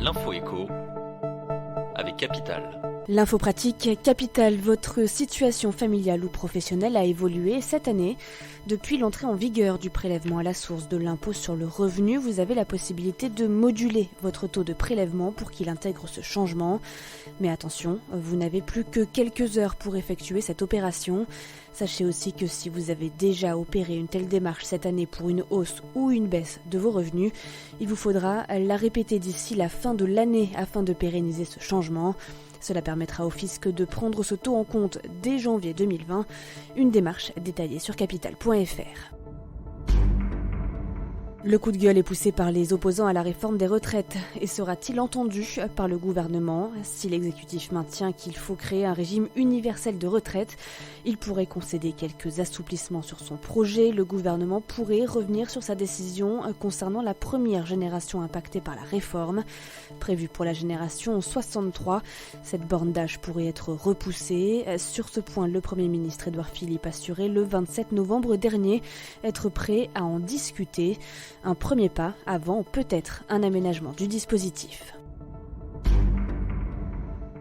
l'info écho avec Capital. L'info pratique Capital, votre situation familiale ou professionnelle a évolué cette année. Depuis l'entrée en vigueur du prélèvement à la source de l'impôt sur le revenu, vous avez la possibilité de moduler votre taux de prélèvement pour qu'il intègre ce changement. Mais attention, vous n'avez plus que quelques heures pour effectuer cette opération. Sachez aussi que si vous avez déjà opéré une telle démarche cette année pour une hausse ou une baisse de vos revenus, il vous faudra la répéter d'ici la fin de l'année afin de pérenniser ce changement. Cela permettra au fisc de prendre ce taux en compte dès janvier 2020, une démarche détaillée sur capital.fr. Le coup de gueule est poussé par les opposants à la réforme des retraites et sera-t-il entendu par le gouvernement ? Si l'exécutif maintient qu'il faut créer un régime universel de retraite, il pourrait concéder quelques assouplissements sur son projet. Le gouvernement pourrait revenir sur sa décision concernant la première génération impactée par la réforme. Prévue pour la génération 63, cette borne d'âge pourrait être repoussée. Sur ce point, le Premier ministre Édouard Philippe assurait le 27 novembre dernier être prêt à en discuter. Un premier pas avant peut-être un aménagement du dispositif.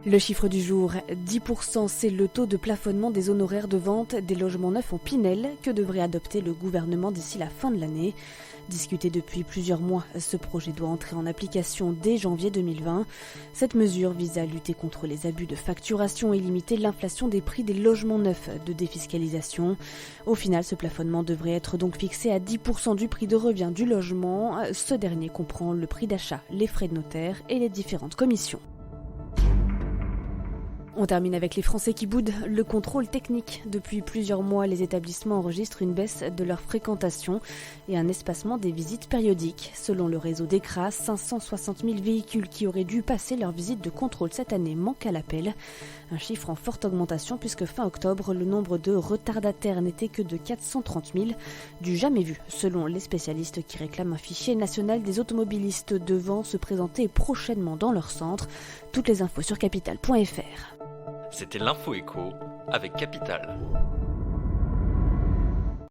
Le chiffre du jour, 10%, c'est le taux de plafonnement des honoraires de vente des logements neufs en Pinel que devrait adopter le gouvernement d'ici la fin de l'année. Discuté depuis plusieurs mois, ce projet doit entrer en application dès janvier 2020. Cette mesure vise à lutter contre les abus de facturation et limiter l'inflation des prix des logements neufs de défiscalisation. Au final, ce plafonnement devrait être donc fixé à 10% du prix de revient du logement. Ce dernier comprend le prix d'achat, les frais de notaire et les différentes commissions. On termine avec les Français qui boudent le contrôle technique. Depuis plusieurs mois, les établissements enregistrent une baisse de leur fréquentation et un espacement des visites périodiques. Selon le réseau d'ECRA, 560 000 véhicules qui auraient dû passer leur visite de contrôle cette année manquent à l'appel. Un chiffre en forte augmentation puisque fin octobre, le nombre de retardataires n'était que de 430 000, du jamais vu, selon les spécialistes qui réclament un fichier national des automobilistes devant se présenter prochainement dans leur centre. Toutes les infos sur capital.fr. C'était l'info écho avec Capital.